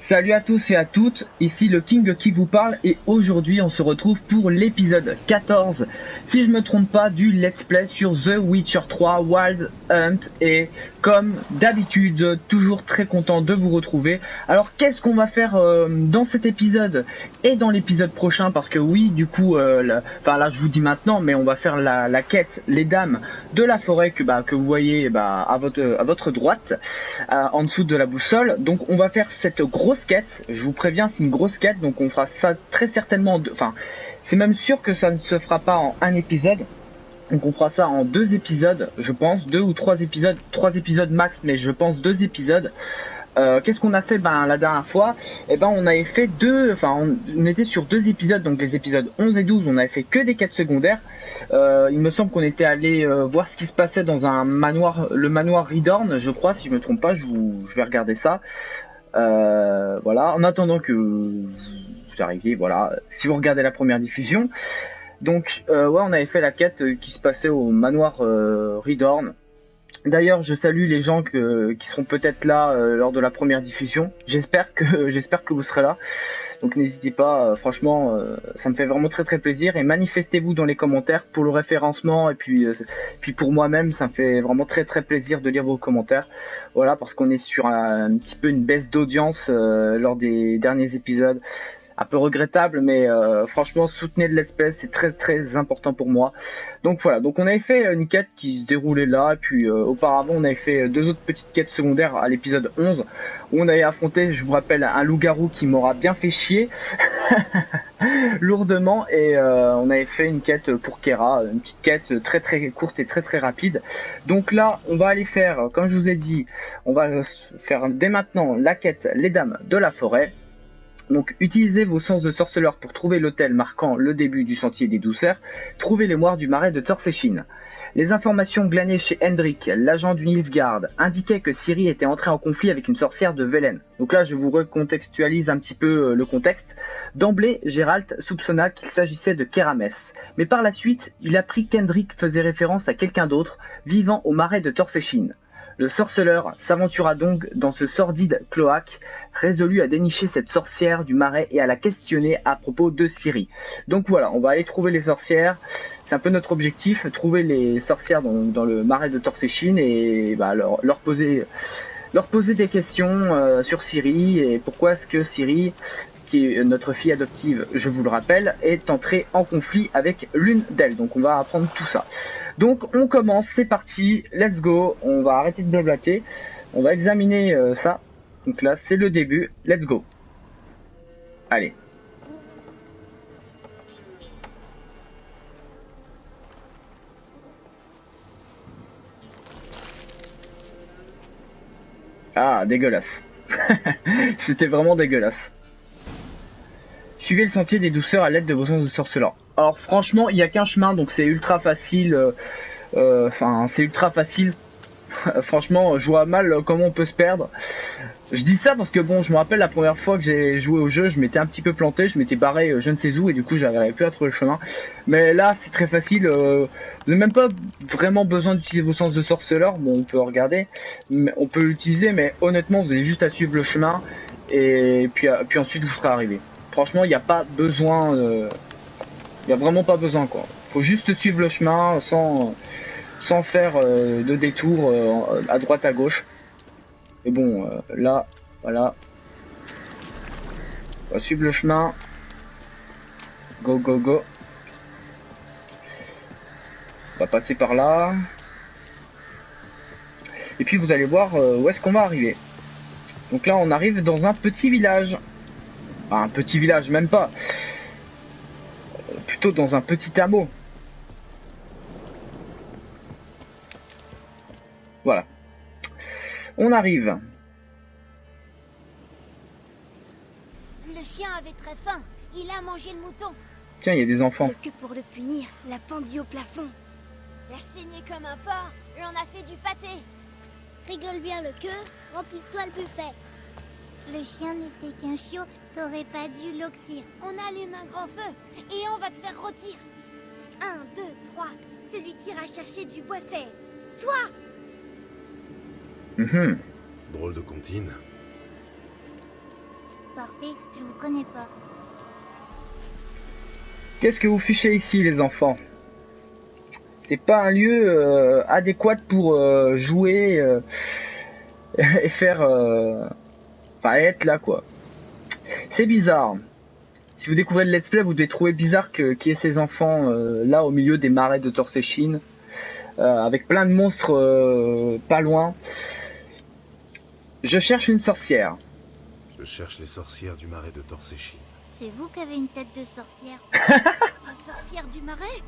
Salut à tous et à toutes, ici le King qui vous parle et aujourd'hui on se retrouve pour l'épisode 14, si je me trompe pas, du Let's Play sur The Witcher 3 Wild Hunt et comme d'habitude, toujours très content de vous retrouver. Alors qu'est-ce qu'on va faire dans cet épisode et dans l'épisode prochain, parce que oui du coup, là je vous dis maintenant, mais on va faire la quête Les Dames de la Forêt que vous voyez à votre droite, en dessous de la boussole. Donc on va faire cette grosse quête, je vous préviens, c'est une grosse quête, donc on fera ça très certainement, c'est même sûr que ça ne se fera pas en un épisode, donc on fera ça en 2 épisodes, je pense, 2 ou 3 épisodes, 3 épisodes max, mais je pense 2 épisodes. Qu'est-ce qu'on a fait la dernière fois? On avait fait on était sur 2 épisodes, donc les épisodes 11 et 12, on avait fait que des quêtes secondaires. Il me semble qu'on était allé voir ce qui se passait dans un manoir, le manoir Ridorn, je crois, si je me trompe pas, je vais regarder ça. Voilà, en attendant que vous arriviez, voilà, si vous regardez la première diffusion. Donc on avait fait la quête qui se passait au manoir Ridorn. D'ailleurs, je salue les gens qui seront peut-être là lors de la première diffusion. J'espère que vous serez là. Donc n'hésitez pas, franchement, ça me fait vraiment très très plaisir. Et manifestez-vous dans les commentaires pour le référencement et puis pour moi-même, ça me fait vraiment très très plaisir de lire vos commentaires. Voilà, parce qu'on est sur un petit peu une baisse d'audience lors des derniers épisodes. Un peu regrettable, mais franchement, soutenez le Let's Play, c'est très très important pour moi. Donc voilà, donc on avait fait une quête qui se déroulait là, et puis auparavant on avait fait 2 autres petites quêtes secondaires à l'épisode 11, où on avait affronté, je vous rappelle, un loup-garou qui m'aura bien fait chier, lourdement, et on avait fait une quête pour Kera, une petite quête très très courte et très très rapide. Donc là, on va aller faire, comme je vous ai dit, on va faire dès maintenant la quête Les Dames de la Forêt. Donc utilisez vos sens de sorceleur pour trouver l'hôtel marquant le début du sentier des douceurs, trouvez les moires du marais de Torsechin. Les informations glanées chez Hendrik, l'agent du Nilfgaard, indiquaient que Ciri était entrée en conflit avec une sorcière de Velen. Donc là je vous recontextualise un petit peu le contexte. D'emblée, Geralt soupçonna qu'il s'agissait de Keramès, mais par la suite, il apprit qu'Hendrik faisait référence à quelqu'un d'autre, vivant au marais de Torsechin. Le sorceleur s'aventura donc dans ce sordide cloaque, résolu à dénicher cette sorcière du marais et à la questionner à propos de Ciri. Donc voilà, on va aller trouver les sorcières, c'est un peu notre objectif, trouver les sorcières dans le marais de Torsechin et leur poser des questions sur Ciri et pourquoi est-ce que Ciri, qui est notre fille adoptive, je vous le rappelle, est entrée en conflit avec l'une d'elles. Donc on va apprendre tout ça. Donc on commence, c'est parti, let's go, on va arrêter de blablater, on va examiner ça. Donc là c'est le début, let's go. Allez. Ah, dégueulasse. C'était vraiment dégueulasse. Suivez le sentier des douceurs à l'aide de vos sens de sorceleur. Alors franchement, il n'y a qu'un chemin, donc c'est ultra facile. C'est ultra facile. Franchement, je vois mal comment on peut se perdre. Je dis ça parce que bon, je me rappelle la première fois que j'ai joué au jeu, je m'étais un petit peu planté, je m'étais barré je ne sais où et du coup j'arrivais plus à trouver le chemin. Mais là, c'est très facile. Vous n'avez même pas vraiment besoin d'utiliser vos sens de sorceleur. Bon, on peut regarder, mais on peut l'utiliser, mais honnêtement, vous avez juste à suivre le chemin et puis ensuite vous serez arrivé. Franchement, il n'y a pas besoin. Il n'y a vraiment pas besoin quoi. Faut juste suivre le chemin sans faire de détour à droite à gauche. Et bon, là, voilà. On va suivre le chemin. Go, go, go. On va passer par là. Et puis vous allez voir où est-ce qu'on va arriver. Donc là, on arrive dans un petit village. Enfin, un petit village, même pas. Plutôt dans un petit hameau. Voilà. On arrive. Le chien avait très faim. Il a mangé le mouton. Tiens, il y a des enfants. Que pour le punir, l'a pendu au plafond. L'a saigné comme un porc. Et on a fait du pâté. Rigole bien le queue, remplis-toi le buffet. Le chien n'était qu'un chiot, t'aurais pas dû l'oxyre. On allume un grand feu et on va te faire rôtir. 1, 2, 3. Celui qui ira chercher du bois, c'est toi. Mmh. Drôle de comptine. partez, je vous connais pas. Qu'est-ce que vous fichez ici, les enfants? C'est pas un lieu adéquat pour jouer et faire... Enfin, être là, quoi. C'est bizarre. Si vous découvrez le let's play, vous devez trouver bizarre qu'il y ait ces enfants là au milieu des marais de Torsechin, avec plein de monstres pas loin. Je cherche une sorcière. Je cherche les sorcières du marais de Torsechin. C'est vous qui avez une tête de sorcière. La sorcière du marais?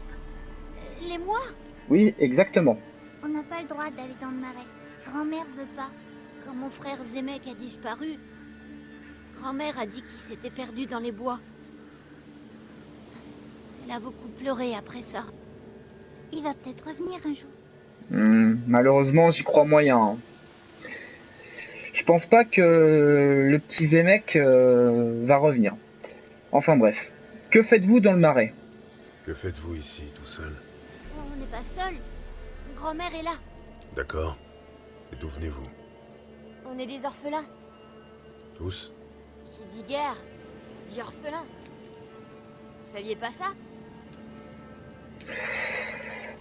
Les moires? Oui, exactement. On n'a pas le droit d'aller dans le marais. Grand-mère veut pas. Quand mon frère Zemek a disparu, grand-mère a dit qu'il s'était perdu dans les bois. Elle a beaucoup pleuré après ça. Il va peut-être revenir un jour. Malheureusement, j'y crois moyen. Je pense pas que le petit Zemek va revenir. Enfin bref. Que faites-vous dans le marais? Que faites-vous ici, tout seul? Oh, on n'est pas seul. Grand-mère est là. D'accord. Et d'où venez-vous? On est des orphelins. Tous? Qui dit guerre, dit orphelin. Vous saviez pas ça?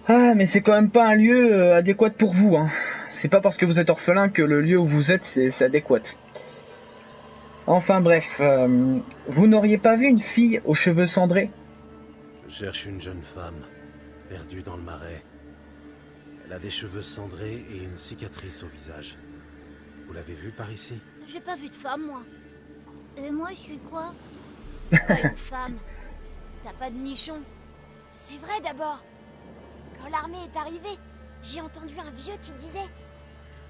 Ah, mais c'est quand même pas un lieu adéquat pour vous, hein. C'est pas parce que vous êtes orphelin que le lieu où vous êtes, c'est adéquat. Enfin bref, vous n'auriez pas vu une fille aux cheveux cendrés? Je cherche une jeune femme, perdue dans le marais. Elle a des cheveux cendrés et une cicatrice au visage. Vous l'avez vue par ici? J'ai pas vu de femme, moi. Moi, je suis quoi? Pas une femme. T'as pas de nichon. C'est vrai d'abord. Quand l'armée est arrivée, j'ai entendu un vieux qui disait: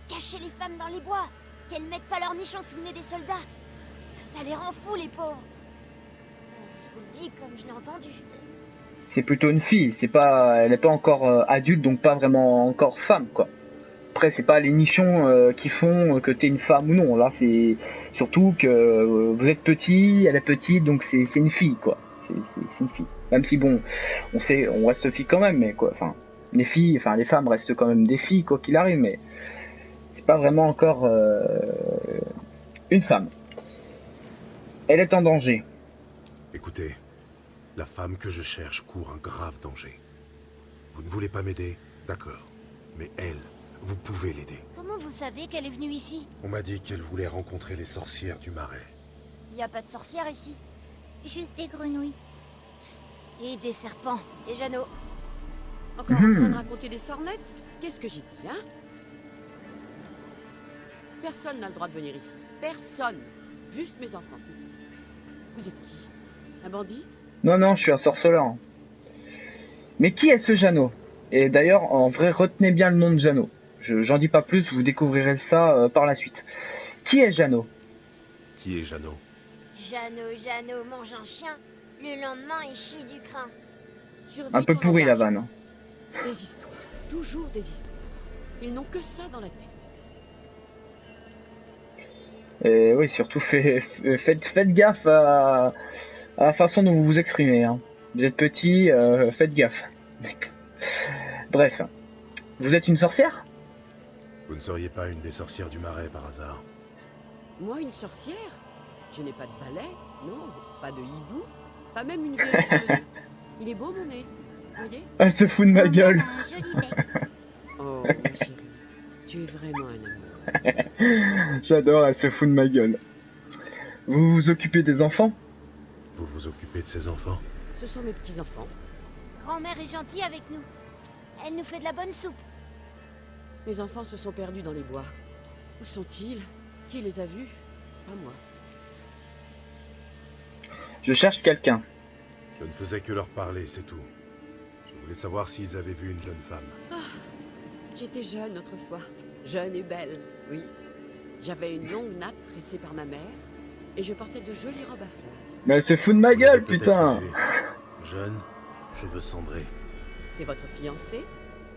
cachez les femmes dans les bois, qu'elles mettent pas leur nichon sous le nez des soldats. Ça les rend fous, les pauvres. Je vous le dis comme je l'ai entendu. C'est plutôt une fille, c'est pas, elle est pas encore adulte, donc pas vraiment encore femme, quoi. Après, c'est pas les nichons qui font que t'es une femme ou non. Là, c'est surtout que vous êtes petit, elle est petite, donc c'est une fille, quoi. C'est une fille. Même si bon, on reste fille quand même, mais quoi. Enfin, les filles, enfin les femmes restent quand même des filles, quoi qu'il arrive, mais c'est pas vraiment encore une femme. Elle est en danger. Écoutez, la femme que je cherche court un grave danger. Vous ne voulez pas m'aider? D'accord. Mais elle, vous pouvez l'aider. Comment vous savez qu'elle est venue ici? On m'a dit qu'elle voulait rencontrer les sorcières du marais. Y a pas de sorcière ici. Juste des grenouilles. Et des serpents. Des Jeannot. Encore en train de raconter des sornettes? Qu'est-ce que j'ai dit, hein? Personne n'a le droit de venir ici. Personne. Juste mes enfants. Vous êtes qui? Un bandit? Non, non, je suis un sorceleur. Mais qui est ce Jeannot? Et d'ailleurs, en vrai, retenez bien le nom de Jeannot. J'en dis pas plus, vous découvrirez ça par la suite. Qui est Jeannot? Qui est Jeannot? Jeannot mange un chien. Le lendemain, il chie du crin. Surveille Un peu ton pourri la langage. vanne. Des histoires. Toujours des histoires. Ils n'ont que ça dans la tête. Et oui, surtout faites gaffe à la façon dont vous vous exprimez. Hein. Vous êtes petit, faites gaffe. Bref, vous êtes une sorcière? Vous ne seriez pas une des sorcières du marais par hasard? Moi, une sorcière? Je n'ai pas de balai, non, pas de hibou, pas même une vieille sur le nez. Il est beau mon nez, voyez? Elle se fout de ma Grand-mère gueule. a un joli bec. Oh, ma chérie, tu es vraiment un amour. J'adore, elle se fout de ma gueule. Vous vous occupez des enfants? Vous vous occupez de ces enfants? Ce sont mes petits-enfants. Grand-mère est gentille avec nous. Elle nous fait de la bonne soupe. Mes enfants se sont perdus dans les bois. Où sont-ils? Qui les a vus? Pas moi. Je cherche quelqu'un. Je ne faisais que leur parler, c'est tout. Je voulais savoir s'ils avaient vu une jeune femme. J'étais jeune autrefois. Jeune et belle, oui. J'avais une longue natte tressée par ma mère. Et je portais de jolies robes à fleurs. Mais elle se fout de ma Vous gueule, l'avez peut-être putain. vue. Jeune, cheveux cendrés. C'est votre fiancée?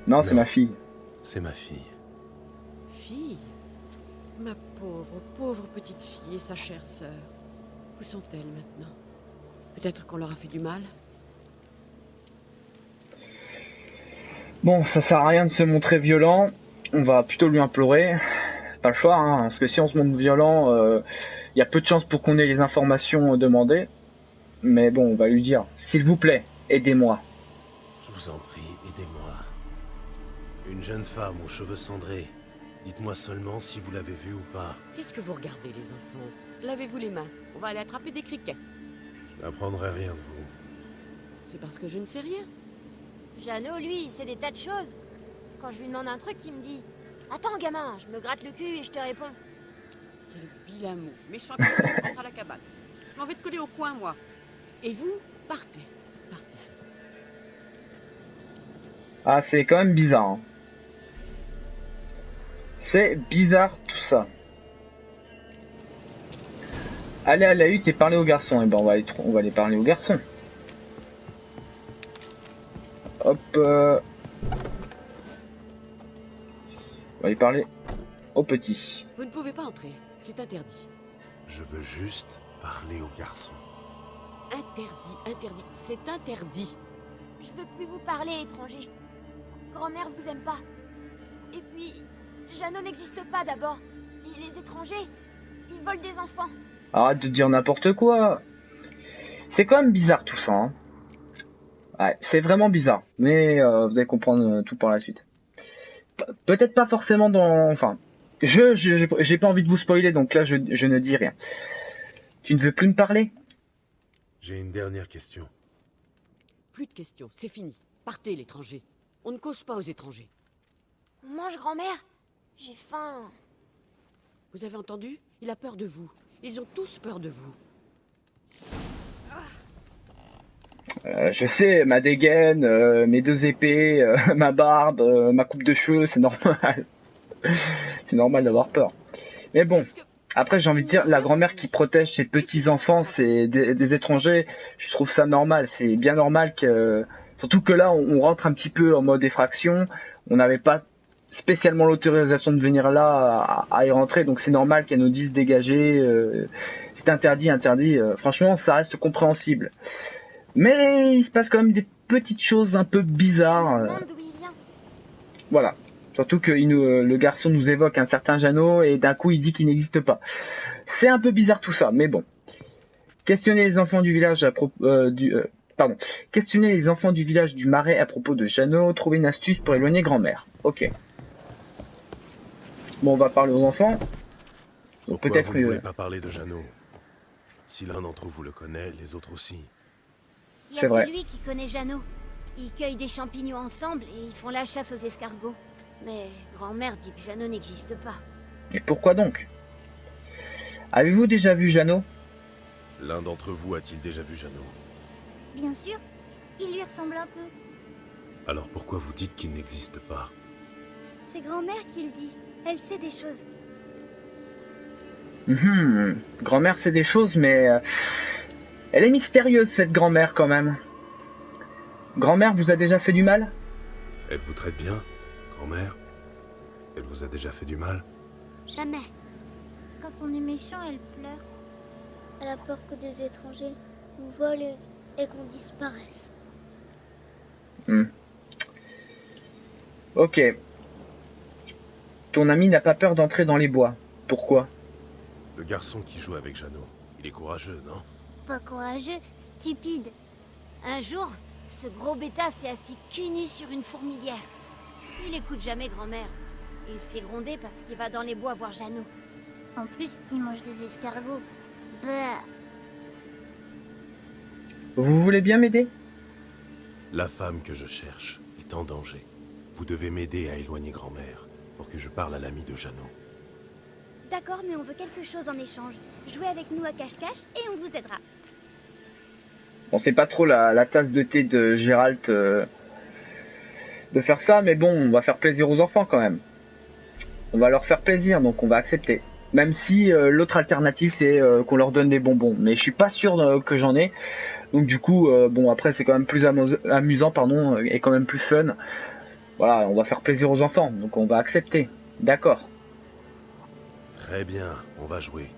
Non, c'est Non. ma fille. C'est ma fille. Fille? Ma pauvre, pauvre petite fille et sa chère sœur. Où sont-elles maintenant? Peut-être qu'on leur a fait du mal? Bon, ça sert à rien de se montrer violent. On va plutôt lui implorer. Pas le choix, hein, parce que si on se montre violent, Il y a peu de chances pour qu'on ait les informations demandées. Mais bon, on va lui dire, s'il vous plaît, aidez-moi. Je vous en prie, aidez-moi. Une jeune femme aux cheveux cendrés. Dites-moi seulement si vous l'avez vue ou pas. Qu'est-ce que vous regardez, les enfants? Lavez-vous les mains. On va aller attraper des criquets. Je n'apprendrai rien de vous. C'est parce que je ne sais rien. Jeannot, lui, il sait des tas de choses. Quand je lui demande un truc, il me dit « Attends, gamin, je me gratte le cul et je te réponds. Quel vilain mot. Méchant garçon, rentre à la cabane. Je m'en vais te coller au coin, moi. Et vous, partez. Partez. Ah, c'est quand même bizarre. Hein. C'est bizarre tout ça. Allez à la hutte et parler aux garçons. Et ben on va aller parler aux garçons. Hop. On va aller parler aux petits. Vous ne pouvez pas entrer. C'est interdit. Je veux juste parler aux garçons. Interdit, interdit. C'est interdit. Je veux plus vous parler, étranger. Grand-mère vous aime pas. Et puis, Jeannot n'existe pas d'abord. Et les étrangers, ils volent des enfants. Arrête de dire n'importe quoi. C'est quand même bizarre tout ça. Hein. Ouais, c'est vraiment bizarre. Mais vous allez comprendre tout par la suite. Peut-être pas forcément dans... Enfin, j'ai pas envie de vous spoiler, donc là je ne dis rien. Tu ne veux plus me parler? J'ai une dernière question. Plus de questions. C'est fini. Partez, l'étranger. On ne cause pas aux étrangers. On mange, grand-mère. J'ai faim. Vous avez entendu? Il a peur de vous. Ils ont tous peur de vous. Je sais, ma dégaine, mes 2 épées, ma barbe, ma coupe de cheveux, c'est normal. C'est normal d'avoir peur. Mais bon, après j'ai envie de dire, la grand-mère qui protège ses petits-enfants, c'est des étrangers, je trouve ça normal. C'est bien normal que... Surtout que là, on rentre un petit peu en mode effraction. On n'avait pas spécialement l'autorisation de venir là à y rentrer, donc c'est normal qu'elle nous dise dégager. C'est interdit. Franchement, ça reste compréhensible. Mais il se passe quand même des petites choses un peu bizarres. Je me demande d'où il vient. Voilà. Surtout que le garçon nous évoque un certain Jeannot et d'un coup il dit qu'il n'existe pas. C'est un peu bizarre tout ça, mais bon. Questionner les enfants du village à propos Questionner les enfants du village du Marais à propos de Jeannot. Trouver une astuce pour éloigner grand-mère. Ok. Bon, on va parler aux enfants. Pourquoi Peut-être vous ne voulez pas parler de Jeannot? Si l'un d'entre vous le connaît, les autres aussi. Il y C'est a vrai. que lui qui connaît Jeannot. Ils cueillent des champignons ensemble et ils font la chasse aux escargots. Mais grand-mère dit que Jeannot n'existe pas. Et pourquoi donc? Avez-vous déjà vu Jeannot? L'un d'entre vous a-t-il déjà vu Jeannot? Bien sûr, il lui ressemble un peu. Alors pourquoi vous dites qu'il n'existe pas? C'est grand-mère qui le dit. Elle sait des choses. Grand-mère sait des choses, mais... elle est mystérieuse, cette grand-mère, quand même. Grand-mère vous a déjà fait du mal? Elle vous traite bien, grand-mère? Elle vous a déjà fait du mal? Jamais. Quand on est méchant, elle pleure. Elle a peur que des étrangers nous volent et qu'on disparaisse. Ok. Ton ami n'a pas peur d'entrer dans les bois. Pourquoi? Le garçon qui joue avec Jeannot, il est courageux, non? Pas courageux, stupide. Un jour, ce gros bêta s'est assis cul nu sur une fourmilière. Il écoute jamais grand-mère. Et il se fait gronder parce qu'il va dans les bois voir Jeannot. En plus, il mange des escargots. Bah, Vous voulez bien m'aider? La femme que je cherche est en danger. Vous devez m'aider à éloigner grand-mère pour que je parle à l'ami de Jeannot. d'accord, mais on veut quelque chose en échange. Jouez avec nous à cache-cache et on vous aidera. Bon, c'est pas trop la tasse de thé de Gérald de faire ça, mais bon, on va faire plaisir aux enfants quand même. On va leur faire plaisir, donc on va accepter. Même si l'autre alternative, c'est qu'on leur donne des bonbons. Mais je suis pas sûr que j'en ai. Donc du coup, bon, après, c'est quand même plus amusant, pardon, et quand même plus fun. Voilà, on va faire plaisir aux enfants, donc on va accepter. D'accord. Très bien, on va jouer.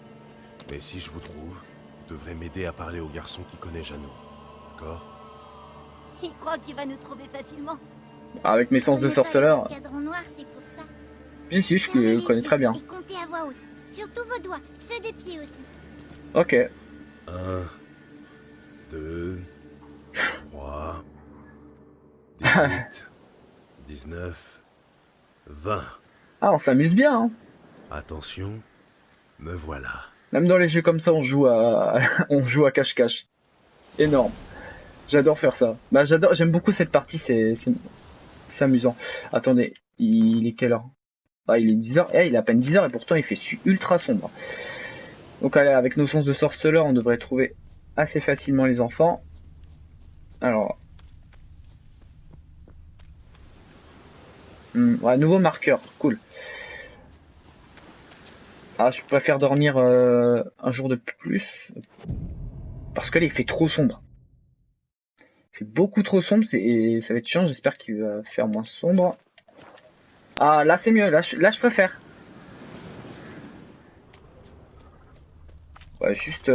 Mais si je vous trouve, vous devrez m'aider à parler au garçon qui connaît Jeannot. D'accord? Il croit qu'il va nous trouver facilement. Avec mes sens de sorceleur. Escadron noir, c'est pour ça. Si, je connais très bien. Et comptez à voix haute. Sur tous vos doigts, ceux des pieds aussi. Ok. 1, 2, 3, 18, 19, 20. Ah, on s'amuse bien, hein. Attention, me voilà. Même dans les jeux comme ça, on joue à, on joue à cache-cache. Énorme. J'adore faire ça. Bah, j'aime beaucoup cette partie, c'est amusant. Attendez, il est quelle heure? Ah, il est 10h. Eh, il est à peine 10h et pourtant il fait ultra sombre. Donc, allez, avec nos sens de sorceleur, on devrait trouver assez facilement les enfants. Alors. Ouais, nouveau marqueur. Cool. Ah, je préfère dormir un jour de plus. Parce que là, il fait trop sombre. Il fait beaucoup trop sombre. Ça va être chiant. J'espère qu'il va faire moins sombre. Ah, là, c'est mieux. Là, je préfère. Ouais, juste...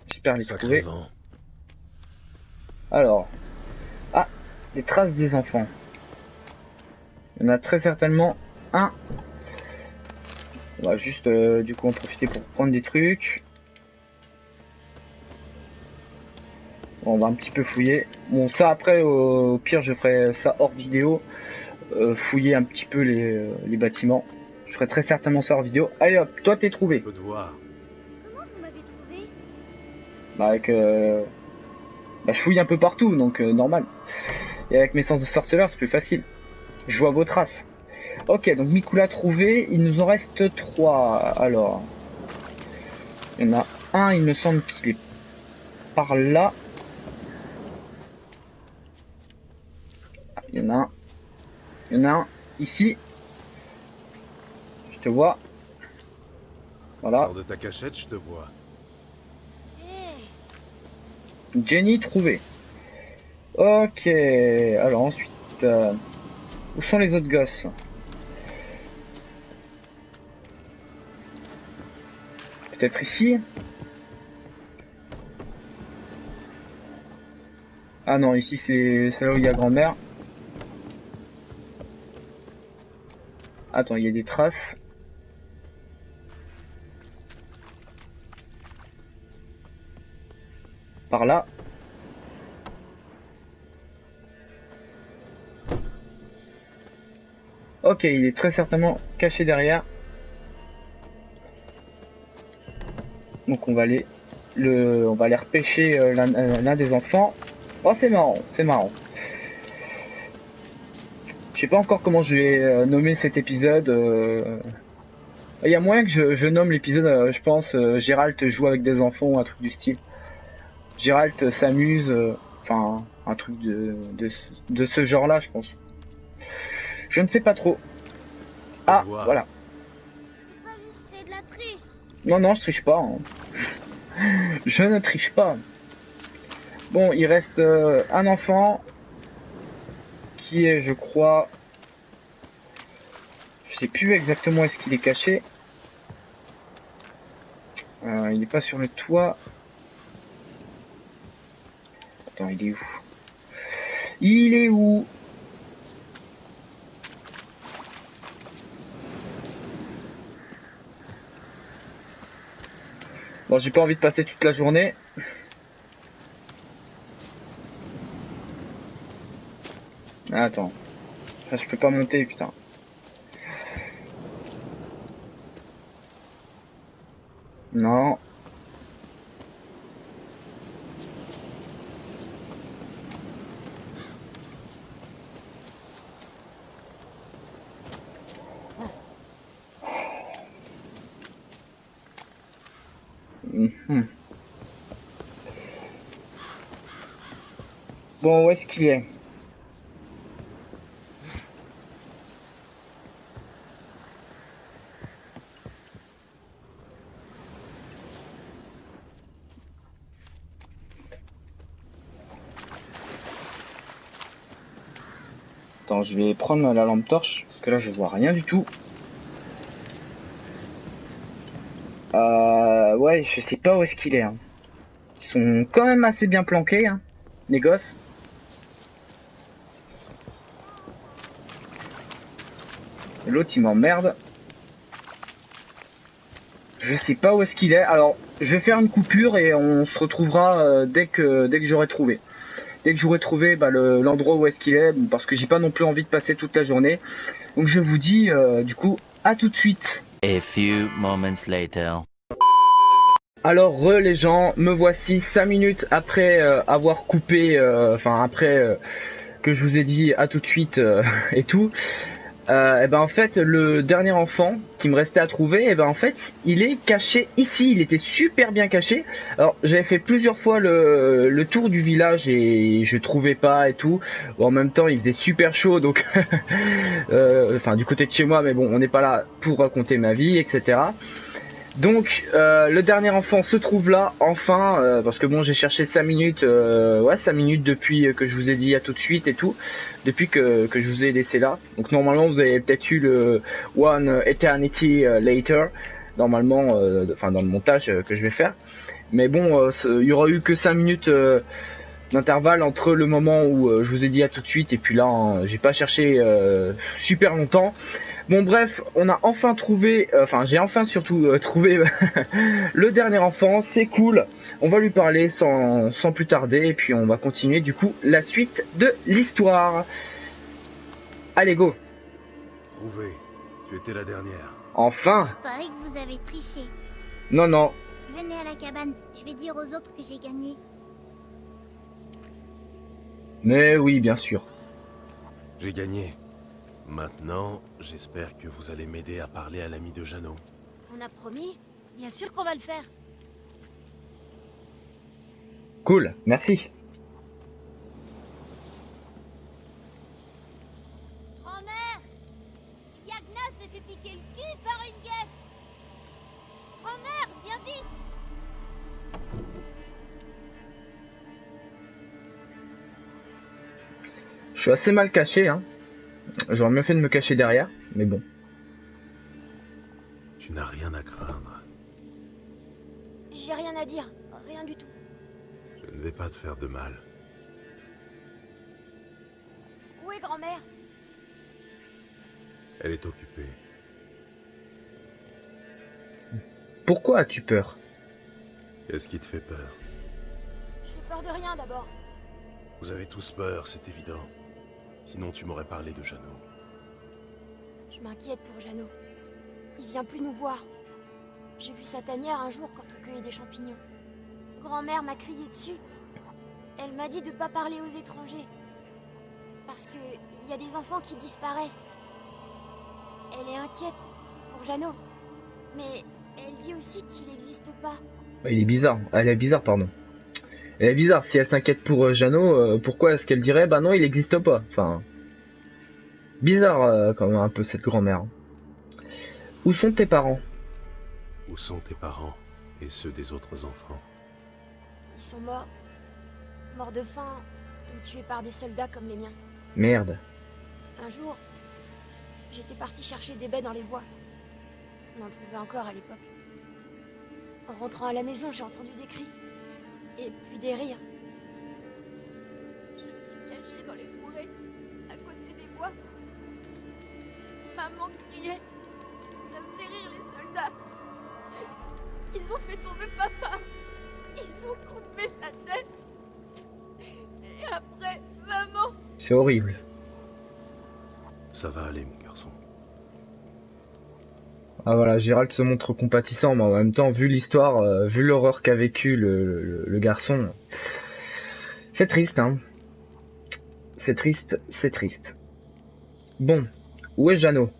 j'espère les Sacré trouver. vent. Alors. Ah, les traces des enfants. Il y en a très certainement un. On va juste du coup en profiter pour prendre des trucs. Bon, on va un petit peu fouiller. Bon, ça après, au pire, je ferai ça hors vidéo. Fouiller un petit peu les bâtiments. Je ferai très certainement ça hors vidéo. Allez hop, toi t'es trouvé. Peu de voir. Comment vous m'avez trouvé? Bah, avec... bah, je fouille un peu partout, donc normal. Et avec mes sens de sorceleur, c'est plus facile. Je vois vos traces. Ok, donc Mikula trouvé. Il nous en reste 3. Alors... Il y en a un, il me semble qu'il est par là. Il y en a un. Il y en a un ici. Je te vois. Voilà. Sors de ta cachette, je te vois. Jenny trouvé. Ok. Alors ensuite... où sont les autres gosses? Peut-être ici? Ah non, ici c'est là où il y a grand-mère. Attends, il y a des traces. Par là. Ok, il est très certainement caché derrière. Donc on va aller repêcher l'un des enfants. Oh, c'est marrant, c'est marrant. Je sais pas encore comment je vais nommer cet épisode. Il y a moyen que je nomme l'épisode, je pense, Gérald joue avec des enfants ou un truc du style. Gérald s'amuse, enfin un truc de ce genre-là, je pense. Je ne sais pas trop. Ah, voilà. C'est pas juste, c'est de la triche. Non, non, je triche pas. Hein. Je ne triche pas. Bon, il reste un enfant qui est, je crois, je sais plus exactement où est-ce qu'il est caché. Il n'est pas sur le toit. Attends, il est où? Il est où? Bon, j'ai pas envie de passer toute la journée. Ah, attends. Ah, je peux pas monter, putain. Non. Mhm. Bon, où est-ce qu'il est? Attends, je vais prendre la lampe torche, parce que là je vois rien du tout. Ouais, je sais pas où est-ce qu'il est. Hein. Ils sont quand même assez bien planqués, hein, les gosses. L'autre il m'emmerde. Je sais pas où est-ce qu'il est. Alors, je vais faire une coupure et on se retrouvera dès que j'aurai trouvé. Dès que j'aurai trouvé l'endroit où est-ce qu'il est, parce que j'ai pas non plus envie de passer toute la journée. Donc je vous dis du coup à tout de suite. A few moments later. Alors les gens, me voici 5 minutes après avoir coupé, après que je vous ai dit à tout de suite et tout. Et ben en fait le dernier enfant qui me restait à trouver, et ben en fait il est caché ici, il était super bien caché. Alors j'avais fait plusieurs fois le tour du village et je trouvais pas et tout. Bon, en même temps il faisait super chaud donc du côté de chez moi, mais bon on n'est pas là pour raconter ma vie, etc. Donc le dernier enfant se trouve là enfin, parce que bon j'ai cherché 5 minutes, 5 minutes depuis que je vous ai dit à tout de suite et tout, depuis que je vous ai laissé là. Donc normalement vous avez peut-être eu le One Eternity Later, normalement, dans le montage que je vais faire. Mais bon, il y aura eu que 5 minutes d'intervalle entre le moment où je vous ai dit à tout de suite et puis là, hein, j'ai pas cherché super longtemps. Bon bref, on a enfin trouvé, j'ai enfin surtout trouvé le dernier enfant, c'est cool. On va lui parler sans plus tarder et puis on va continuer du coup la suite de l'histoire. Allez go. Trouvé, tu étais la dernière. Enfin. Je parie que vous avez triché. Non non. Venez à la cabane, je vais dire aux autres que j'ai gagné. Mais oui, bien sûr. J'ai gagné. Maintenant, j'espère que vous allez m'aider à parler à l'ami de Jeannot. On a promis. Bien sûr qu'on va le faire. Cool, merci. Grand-mère, Yagna s'est fait piquer le cul par une guêpe. Grand-mère, viens vite. Je suis assez mal caché, hein. J'aurais mieux fait de me cacher derrière, mais bon. Tu n'as rien à craindre. J'ai rien à dire, rien du tout. Je ne vais pas te faire de mal. Où est grand-mère? Elle est occupée. Pourquoi as-tu peur? Qu'est-ce qui te fait peur? J'ai peur de rien d'abord. Vous avez tous peur, c'est évident. Sinon tu m'aurais parlé de Jeannot. Je m'inquiète pour Jeannot. Il vient plus nous voir. J'ai vu sa tanière un jour quand on cueillait des champignons. Grand-mère m'a crié dessus. Elle m'a dit de pas parler aux étrangers. Parce que il y a des enfants qui disparaissent. Elle est inquiète pour Jeannot. Mais elle dit aussi qu'il n'existe pas. Il est bizarre, elle est bizarre, pardon. Elle est bizarre, si elle s'inquiète pour Jeannot, pourquoi est-ce qu'elle dirait bah non il n'existe pas? Enfin, bizarre quand même un peu cette grand-mère. Où sont tes parents? Où sont tes parents et ceux des autres enfants? Ils sont morts. Morts de faim ou tués par des soldats comme les miens. Merde. Un jour, j'étais partie chercher des baies dans les bois. On en trouvait encore à l'époque. En rentrant à la maison, j'ai entendu des cris. Et puis des rires. Je me suis cachée dans les fourrés, à côté des bois. Maman criait. Ça faisait rire les soldats. Ils ont fait tomber papa. Ils ont coupé sa tête. Et après, maman. C'est horrible. Ça va aller, mon garçon. Ah voilà, Gérald se montre compatissant, mais en même temps, vu l'histoire, vu l'horreur qu'a vécu le garçon, c'est triste, hein. C'est triste, c'est triste. Bon, où est Jeannot?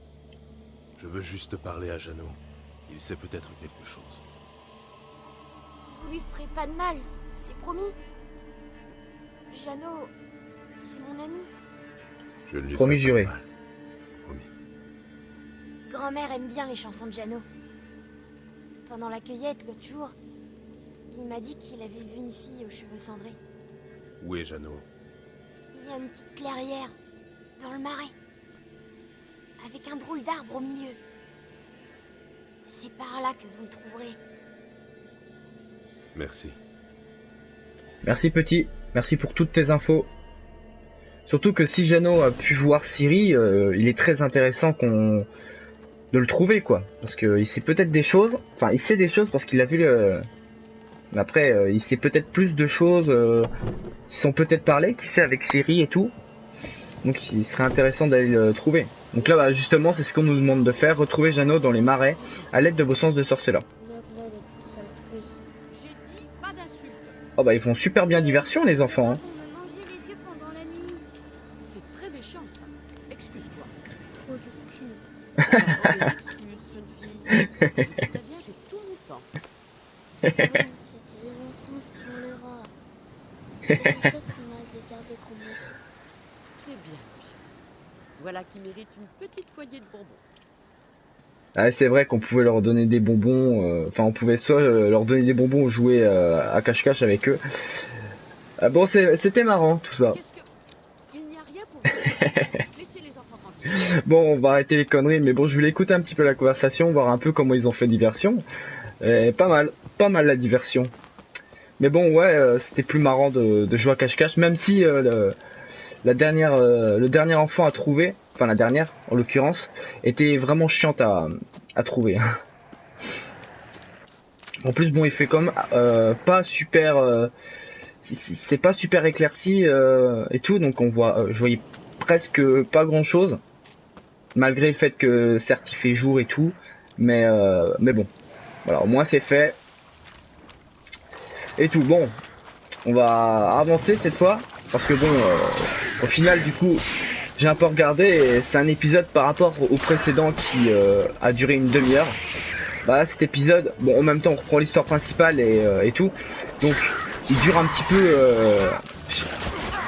Je veux juste parler à Jeannot. Il sait peut-être quelque chose. Vous lui ferez pas de mal, c'est promis. Jeannot, c'est mon ami. Je ne lui Promis ferai pas juré. de mal. Promis. Grand-mère aime bien les chansons de Jeannot. Pendant la cueillette l'autre jour, il m'a dit qu'il avait vu une fille aux cheveux cendrés. Où est Jeannot? Il y a une petite clairière, dans le marais, avec un drôle d'arbre au milieu. C'est par là que vous le trouverez. Merci. Merci petit, merci pour toutes tes infos. Surtout que si Jeannot a pu voir Ciri, il est très intéressant de le trouver quoi, parce que il sait peut-être des choses, enfin il sait des choses parce qu'il a vu le... Mais après il sait peut-être plus de choses qui sont peut-être parlées, qu'il fait avec Siri et tout, donc il serait intéressant d'aller le trouver. Donc là bah, justement c'est ce qu'on nous demande de faire, retrouver Jeannot dans les marais à l'aide de vos sens de sorceleur. J'ai dit pas d'insultes. Oh bah ils font super bien diversion les enfants hein. Vous me mangez les yeux pendant la nuit. C'est très méchant, ça. Excuse-toi. Trop de cul. J'entends des excuses, jeune fille. Je te préviens, j'ai tout mon temps. Non, c'était des mensonges pour les rats. Et je sais que c'est mal de garder comme moi. C'est bien, Michel. Voilà qui mérite une petite poignée de bonbons. Ah, c'est vrai qu'on pouvait leur donner des bonbons, enfin on pouvait soit leur donner des bonbons ou jouer à cache-cache avec eux. Ah bon c'était marrant tout ça. Qu'est-ce que... Il n'y a rien pour vous. Laissez les enfants tranquilles. Bon on va arrêter les conneries mais bon je voulais écouter un petit peu la conversation, voir un peu comment ils ont fait diversion. Et pas mal la diversion. Mais bon ouais c'était plus marrant de jouer à cache-cache même si le dernier enfant à trouver, enfin la dernière en l'occurrence, était vraiment chiante à trouver. En plus bon il fait comme pas super c'est pas super éclairci et tout donc on voit je voyais presque pas grand chose malgré le fait que certes il fait jour et tout mais bon voilà au moins c'est fait et tout. Bon on va avancer cette fois parce que bon au final du coup j'ai un peu regardé et c'est un épisode par rapport au précédent qui a duré une demi-heure. Bah cet épisode, bon en même temps on reprend l'histoire principale et tout, donc il dure un petit peu,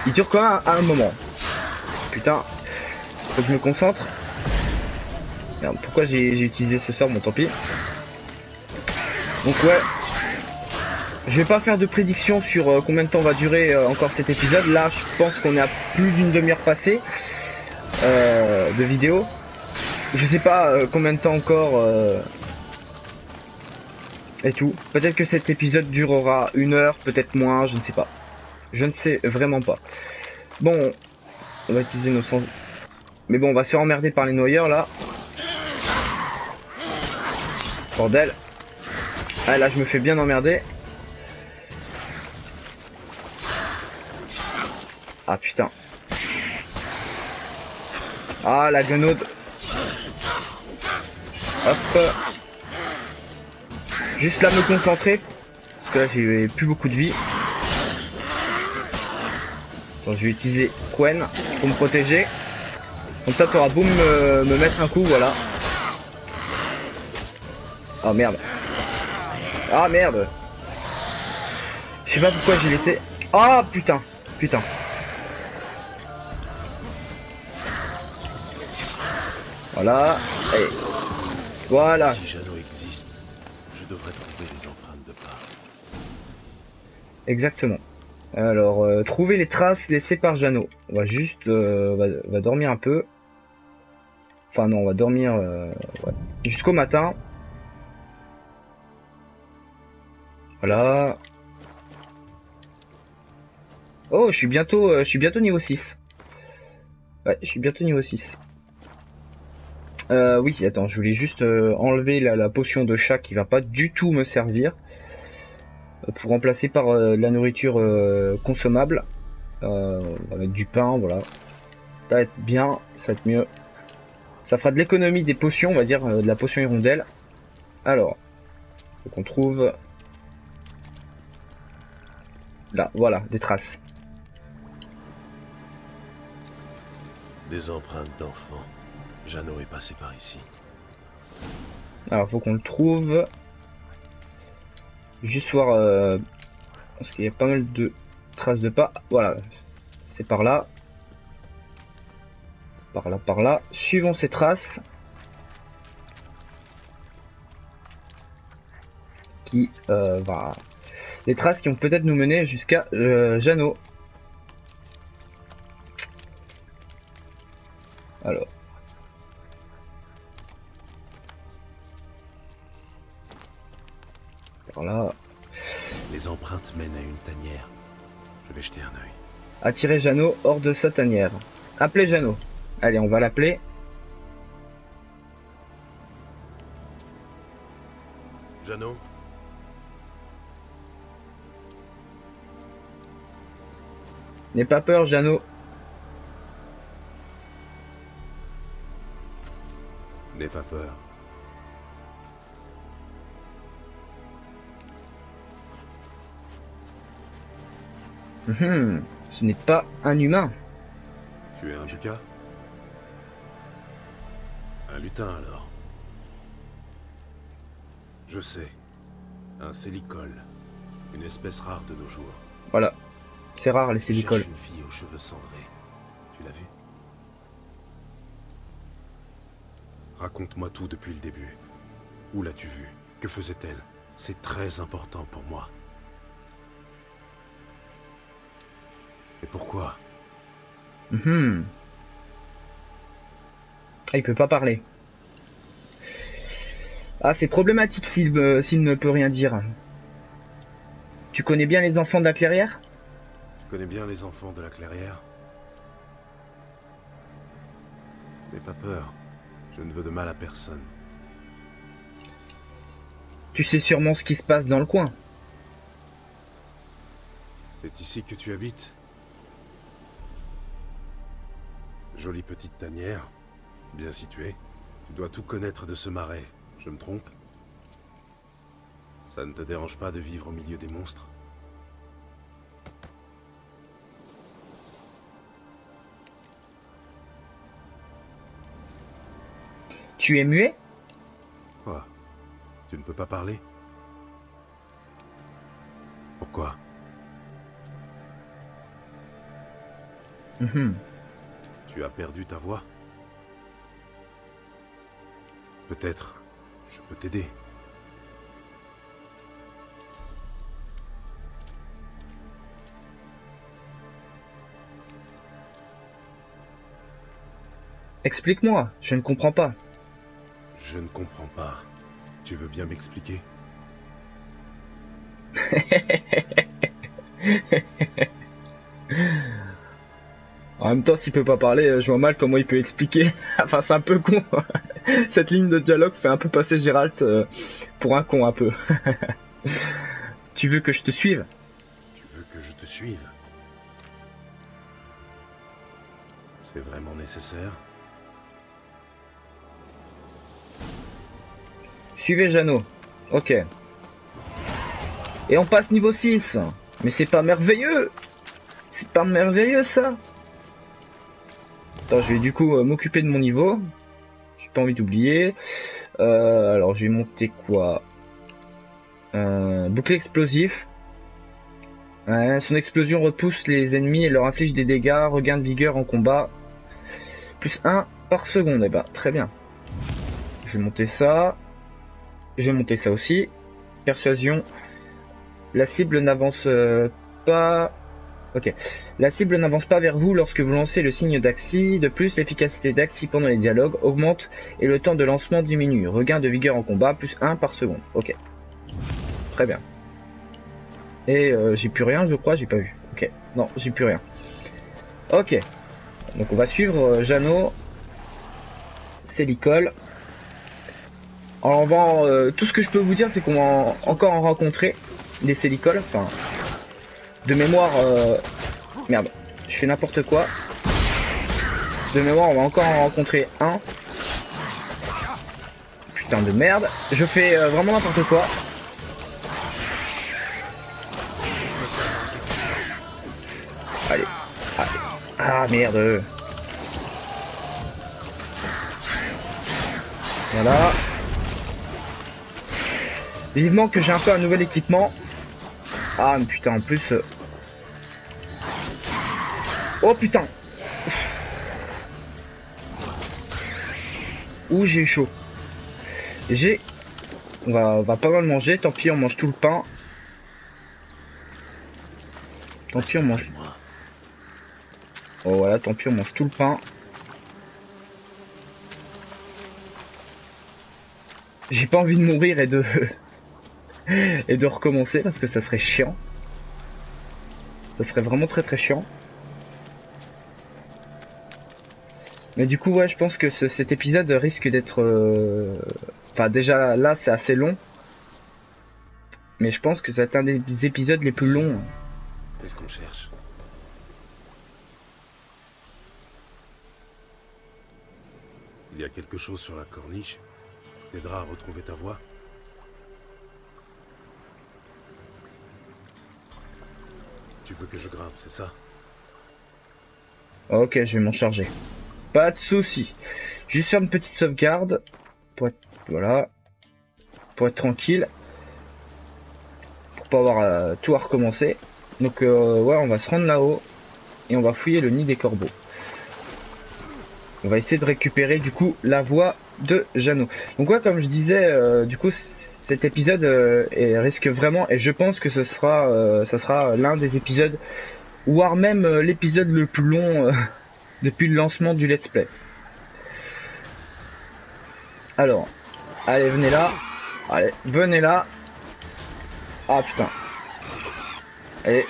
il dure quand même un moment. Putain, faut que je me concentre. Merde, pourquoi j'ai utilisé ce sort, bon tant pis. Donc ouais, je vais pas faire de prédiction sur combien de temps va durer encore cet épisode. Là je pense qu'on est à plus d'une demi-heure passée de vidéo. Je sais pas combien de temps encore et tout. Peut-être que cet épisode durera une heure, peut-être moins, je ne sais pas. Je ne sais vraiment pas. Bon, on va utiliser nos sens. Mais bon, on va se faire emmerder par les noyeurs là. Bordel. Ah là, je me fais bien emmerder. Ah putain. Ah la guenaude. Hop. Juste là me concentrer. Parce que là j'ai plus beaucoup de vie. Attends, je vais utiliser Quen pour me protéger. Comme ça tu auras beau me mettre un coup, voilà. Ah merde. Ah merde. Je sais pas pourquoi j'ai laissé. Ah putain. Putain. Voilà. Allez. Voilà. Si Jeannot existe, je devrais trouver les empreintes de pas. Exactement. Alors, trouver les traces laissées par Jeannot. On va juste va dormir un peu. Enfin non, on va dormir ouais, jusqu'au matin. Voilà. Oh, je suis bientôt niveau 6. Ouais, je suis bientôt niveau 6. Oui, attends, je voulais juste enlever la potion de chat qui va pas du tout me servir. Pour remplacer par la nourriture consommable. Avec du pain, voilà. Ça va être bien, ça va être mieux. Ça fera de l'économie des potions, on va dire, de la potion hirondelle. Alors, faut qu'on trouve... Là, voilà, des traces. Des empreintes d'enfants. Jeannot est passé par ici. Alors, faut qu'on le trouve. Juste voir... parce qu'il y a pas mal de traces de pas. Voilà, c'est par là. Par là. Suivons ces traces. Qui va... Les traces qui vont peut-être nous mener jusqu'à Jeannot. Alors. Par là. Les empreintes mènent à une tanière. Je vais jeter un œil. Attirer Jeannot hors de sa tanière. Appelez Jeannot. Allez, on va l'appeler. Jeannot? N'aie pas peur, Jeannot. N'aie pas peur. Ce n'est pas un humain. Tu es un buka? Un lutin alors. Je sais. Un sélicole. Une espèce rare de nos jours. Voilà. C'est rare les Je sélicoles. cherche une fille aux cheveux cendrés. Tu l'as vue? Raconte-moi tout depuis le début. Où l'as-tu vue? Que faisait-elle? C'est très important pour moi. Et pourquoi? Ah, il peut pas parler. Ah, c'est problématique s'il ne peut rien dire. Tu connais bien les enfants de la clairière? Tu connais bien les enfants de la clairière? N'aie pas peur. Je ne veux de mal à personne. Tu sais sûrement ce qui se passe dans le coin. C'est ici que tu habites? Jolie petite tanière, bien située. Tu dois tout connaître de ce marais, je me trompe? Ça ne te dérange pas de vivre au milieu des monstres? Tu es muet? Quoi? Tu ne peux pas parler? Pourquoi? Tu as perdu ta voix? Peut-être je peux t'aider. Explique-moi, je ne comprends pas. Je ne comprends pas. Tu veux bien m'expliquer? En même temps, s'il peut pas parler, je vois mal comment il peut expliquer. Enfin, c'est un peu con. Cette ligne de dialogue fait un peu passer Gérald pour un con, un peu. Tu veux que je te suive? Tu veux que je te suive? C'est vraiment nécessaire? Suivez Jeannot. Ok. Et on passe niveau 6. Mais c'est pas merveilleux. C'est pas merveilleux ça. Attends, je vais du coup m'occuper de mon niveau. J'ai pas envie d'oublier. Alors je vais monter quoi? Bouclier explosif. Son explosion repousse les ennemis et leur inflige des dégâts. Regain de vigueur en combat. Plus 1 par seconde. Eh ben, très bien. Je vais monter ça. Je vais monter ça aussi. Persuasion. La cible n'avance pas. Ok. La cible n'avance pas vers vous lorsque vous lancez le signe d'Axi. De plus, l'efficacité d'Axi pendant les dialogues augmente et le temps de lancement diminue. Regain de vigueur en combat, plus 1 par seconde. Ok. Très bien. Et j'ai plus rien, je crois, j'ai pas vu. Ok. Non, j'ai plus rien. Ok. Donc on va suivre Jeannot. Sélicole. Alors on va, tout ce que je peux vous dire, c'est qu'on va encore en rencontrer des sélicoles. Enfin, de mémoire, merde, je fais n'importe quoi. De mémoire, on va encore en rencontrer un. Putain de merde, je fais vraiment n'importe quoi. Allez, allez. Ah merde. Voilà. Vivement que j'ai un peu un nouvel équipement. Ah mais putain en plus... Oh putain. Ouh j'ai eu chaud. On va pas mal manger, tant pis on mange tout le pain. Tant pis on mange... Oh voilà, tant pis on mange tout le pain. J'ai pas envie de mourir et de... et de recommencer parce que ça serait chiant. Ça serait vraiment très très chiant. Mais du coup ouais je pense que cet épisode risque d'être... Enfin déjà là c'est assez long. Mais je pense que c'est un des épisodes les plus longs. Qu'est-ce qu'on cherche? Il y a quelque chose sur la corniche qui t'aidera à retrouver ta voie. Tu veux que je grimpe, c'est ça? Ok, je vais m'en charger. Pas de souci. Juste faire une petite sauvegarde. Pour être, voilà. Pour être tranquille. Pour pas avoir tout à recommencer. Donc ouais, on va se rendre là-haut. Et on va fouiller le nid des corbeaux. On va essayer de récupérer du coup la voix de Jeannot. Donc ouais, comme je disais, du coup cet épisode risque vraiment, et je pense que ça sera l'un des épisodes, voire même l'épisode le plus long depuis le lancement du let's play. Alors, allez, venez là. Allez, venez là. Ah putain. Allez,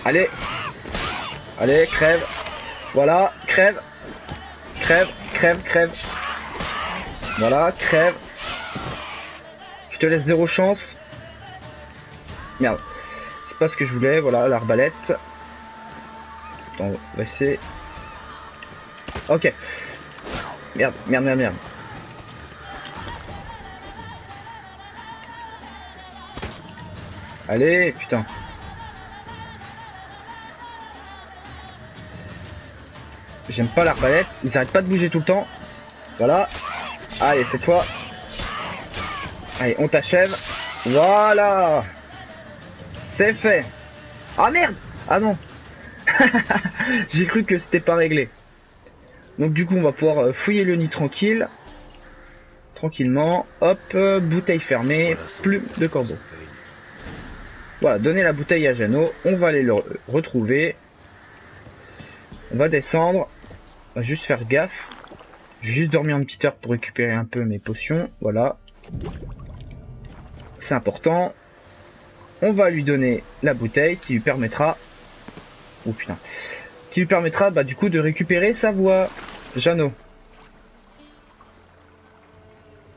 allez, allez, crève. Voilà, crève. Crève, crève, crève. Voilà, crève. Je te laisse 0 chance. Merde. C'est pas ce que je voulais. Voilà, l'arbalète. Attends, on va essayer. Ok. Merde, merde, merde, merde. Allez, putain. J'aime pas l'arbalète, ils arrêtent pas de bouger tout le temps. Voilà. Allez, cette fois. Allez, on t'achève. Voilà. C'est fait. Ah merde. Ah non. J'ai cru que c'était pas réglé. Donc du coup, on va pouvoir fouiller le nid tranquille. Tranquillement. Hop, bouteille fermée. Plume de corbeau. Voilà, donner la bouteille à Jeannot. On va aller le retrouver. On va descendre. On va juste faire gaffe. Je vais juste dormir une petite heure pour récupérer un peu mes potions. Voilà. C'est important. On va lui donner la bouteille qui lui permettra... Oh putain. Qui lui permettra bah, du coup de récupérer sa voix. Jeannot.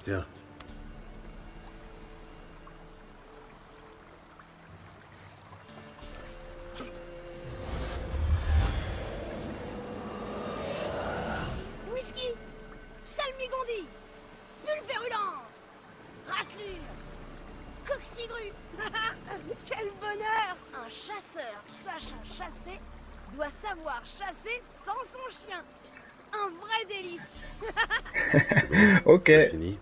Tiens. Whisky, salmigondi, pulvérulence, raclure, coxigru. Quel bonheur! Un chasseur sachant chasser doit savoir chasser sans son chien. Un vrai délice. Ok. C'est fini.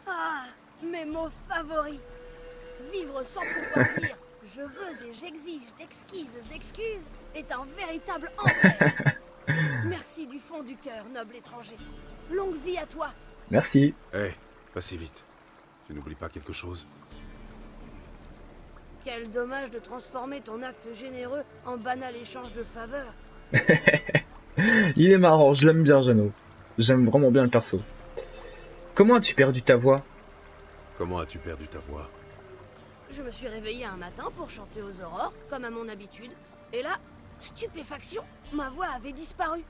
Ah, mes mots favoris. Vivre sans pouvoir dire je veux et j'exige d'exquises excuses est un véritable enfer. Merci du fond du cœur, noble étranger. Longue vie à toi. Merci. Hé, pas si vite. Tu n'oublies pas quelque chose? Quel dommage de transformer ton acte généreux en banal échange de faveurs. Il est marrant, je l'aime bien Jeannot. J'aime vraiment bien le perso. Comment as-tu perdu ta voix? Comment as-tu perdu ta voix? Je me suis réveillé un matin pour chanter aux aurores, comme à mon habitude. Et là, stupéfaction, ma voix avait disparu.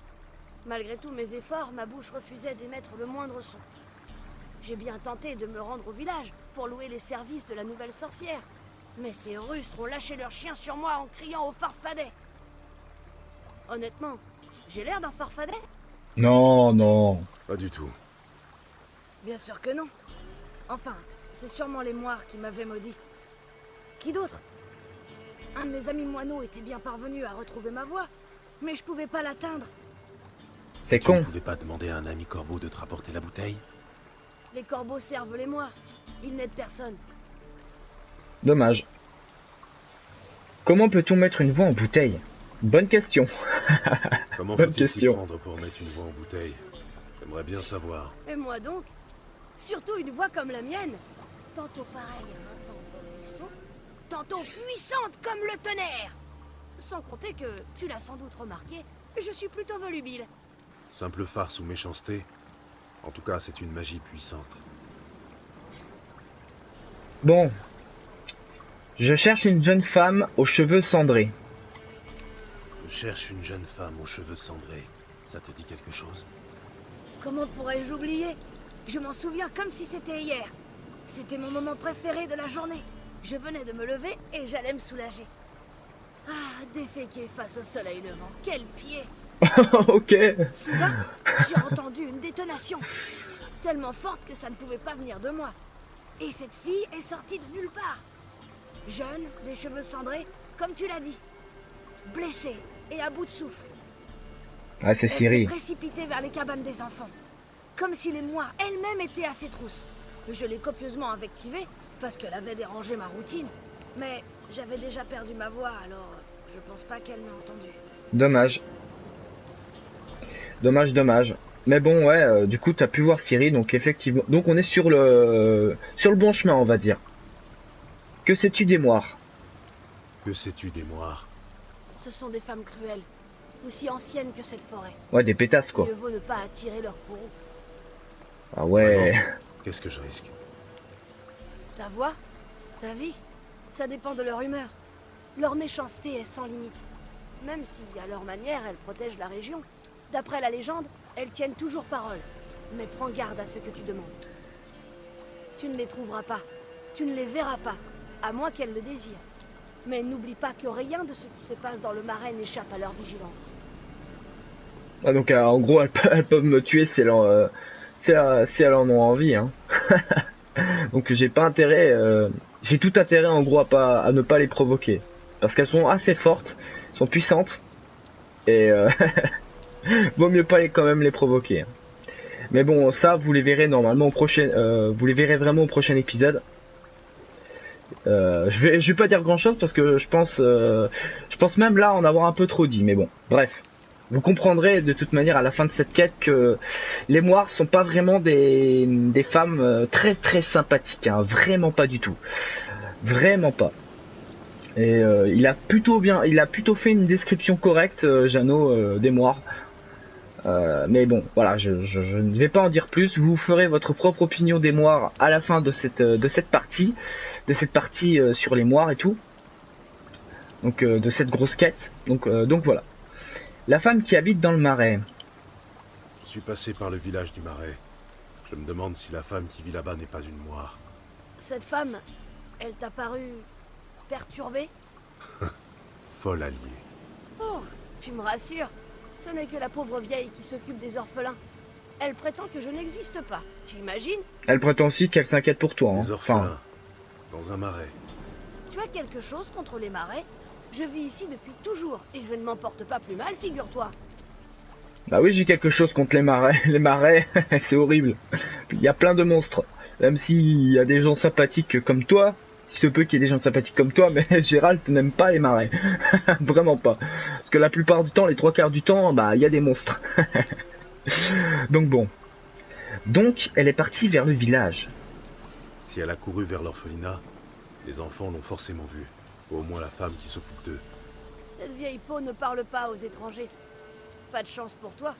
Malgré tous mes efforts, ma bouche refusait d'émettre le moindre son. J'ai bien tenté de me rendre au village pour louer les services de la nouvelle sorcière. Mais ces rustres ont lâché leurs chiens sur moi en criant au farfadet. Honnêtement, j'ai l'air d'un farfadet? Non, non. Pas du tout. Bien sûr que non. Enfin, c'est sûrement les moires qui m'avaient maudit. Qui d'autre? Un de mes amis moineaux était bien parvenu à retrouver ma voix, mais je pouvais pas l'atteindre. C'est Tu ne con. pouvais pas demander à un ami corbeau de te rapporter la bouteille? Les corbeaux servent les moires. Ils n'aident personne. Dommage. Comment peut-on mettre une voix en bouteille? Bonne question. Comment Bonne faut-il s'y question. prendre pour mettre une voix en bouteille? J'aimerais bien savoir. Et moi donc? Surtout une voix comme la mienne. Tantôt pareille à un tendre ruisseau, tantôt puissante comme le tonnerre. Sans compter que, tu l'as sans doute remarqué, je suis plutôt volubile. Simple farce ou méchanceté? En tout cas, c'est une magie puissante. Bon. Je cherche une jeune femme aux cheveux cendrés. Je cherche une jeune femme aux cheveux cendrés. Ça te dit quelque chose? Comment pourrais-je oublier? Je m'en souviens comme si c'était hier. C'était mon moment préféré de la journée. Je venais de me lever et j'allais me soulager. Ah, déféquer face au soleil levant. Quel pied! Ok. Soudain, j'ai entendu une détonation. Tellement forte que ça ne pouvait pas venir de moi. Et cette fille est sortie de nulle part. Jeune, les cheveux cendrés, comme tu l'as dit. Blessée et à bout de souffle. Ah, c'est Elle s'est Ciri. précipitée vers les cabanes des enfants. Comme si les mois elle-même étaient à ses trousses. Je l'ai copieusement invectivée parce qu'elle avait dérangé ma routine. Mais j'avais déjà perdu ma voix, alors je pense pas qu'elle m'ait entendu. Dommage. Dommage, dommage. Mais bon, ouais, du coup, t'as pu voir Ciri, donc effectivement... Donc on est sur le bon chemin, on va dire. Que sais-tu des moires? Que sais-tu des moires? Ce sont des femmes cruelles, aussi anciennes que cette forêt. Ouais, des pétasses, quoi. Mieux vaut ne pas attirer leur bourreau. Ah ouais... Vraiment? Qu'est-ce que je risque? Ta voix, ta vie, ça dépend de leur humeur. Leur méchanceté est sans limite. Même si, à leur manière, elles protègent la région. D'après la légende, elles tiennent toujours parole. Mais prends garde à ce que tu demandes. Tu ne les trouveras pas. Tu ne les verras pas, à moins qu'elles le désirent. Mais n'oublie pas que rien de ce qui se passe dans le marais n'échappe à leur vigilance. Ah, donc en gros, elles peuvent me tuer si elles en ont envie, hein. Donc j'ai pas intérêt... J'ai tout intérêt, en gros, à ne pas les provoquer. Parce qu'elles sont assez fortes, sont puissantes. Et... vaut mieux pas quand même les provoquer. Mais bon, ça vous les verrez normalement au prochain, vous les verrez vraiment au prochain épisode. Je vais pas dire grand chose parce que je pense même là en avoir un peu trop dit. Mais bon, bref, vous comprendrez de toute manière à la fin de cette quête que les moires sont pas vraiment des femmes très très sympathiques, hein, vraiment pas du tout, vraiment pas. Et il a plutôt fait une description correcte, Jeannot, des moires. Mais bon, voilà, je ne vais pas en dire plus. Vous ferez votre propre opinion des moires à la fin de cette partie, sur les moires et tout. Donc de cette grosse quête. Donc voilà. La femme qui habite dans le marais. Je suis passé par le village du marais. Je me demande si la femme qui vit là-bas n'est pas une moire. Cette femme, elle t'a paru perturbée? Folle alliée. Oh, tu me rassures. Ce n'est que la pauvre vieille qui s'occupe des orphelins. Elle prétend que je n'existe pas. Tu imagines? Elle prétend aussi qu'elle s'inquiète pour toi. Hein. Les orphelins, dans un marais. Tu as quelque chose contre les marais? Je vis ici depuis toujours et je ne m'en porte pas plus mal, figure-toi. Bah oui, j'ai quelque chose contre les marais. Les marais, c'est horrible. Il y a plein de monstres. Même s'il y a des gens sympathiques comme toi, il se peut qu'il y ait des gens sympathiques comme toi, mais Gérald n'aime pas les marais. Vraiment pas. Parce que la plupart du temps, les 3/4 du temps, bah il y a des monstres. Donc bon. Donc elle est partie vers le village. Si elle a couru vers l'orphelinat, les enfants l'ont forcément vue. Ou au moins la femme qui s'occupe d'eux. Cette vieille peau ne parle pas aux étrangers. Pas de chance pour toi.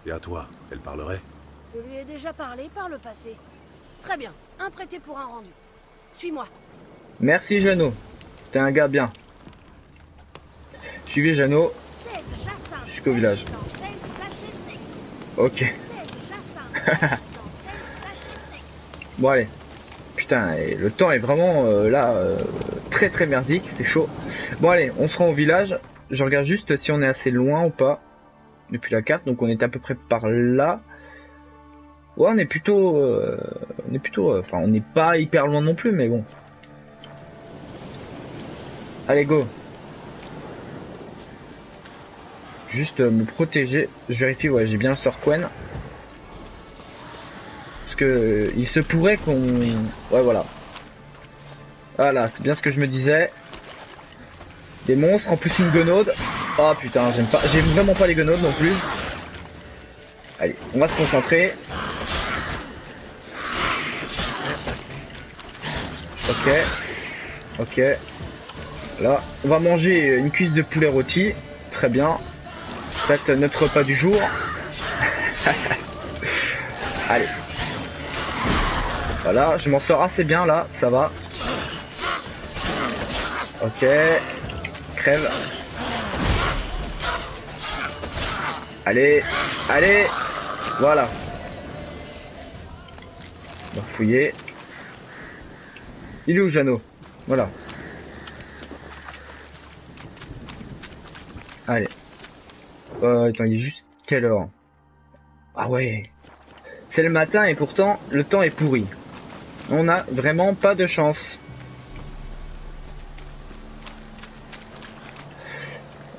Et à toi, elle parlerait? Je lui ai déjà parlé par le passé. Très bien, un prêté pour un rendu. Suis-moi. Merci Jeannot. T'es un gars bien. Suivez Jeannot jusqu'au village. Ok. Bon allez. Putain, et le temps est vraiment là très très merdique, c'est chaud. Bon allez, on se rend au village. Je regarde juste si on est assez loin ou pas depuis la carte. Donc on est à peu près par là. Ouais, on est plutôt, enfin on n'est pas hyper loin non plus, mais bon. Allez go. Juste me protéger. Je vérifie, ouais, j'ai bien le sort Quen. Parce que il se pourrait qu'on... Ouais, voilà. Voilà, c'est bien ce que je me disais. Des monstres, en plus une guenaude. Oh putain, j'aime pas. J'aime vraiment pas les guenaudes non plus. Allez, on va se concentrer. Ok. Ok. Là, on va manger une cuisse de poulet rôti. Très bien. Faites notre repas du jour. Allez. Voilà, je m'en sors assez bien là, ça va. Ok. Crève. Allez, allez. Voilà. On va fouiller. Il est où, Jeannot? Voilà. Allez. Attends, il est juste quelle heure? Ah ouais. C'est le matin et pourtant, le temps est pourri. On a vraiment pas de chance.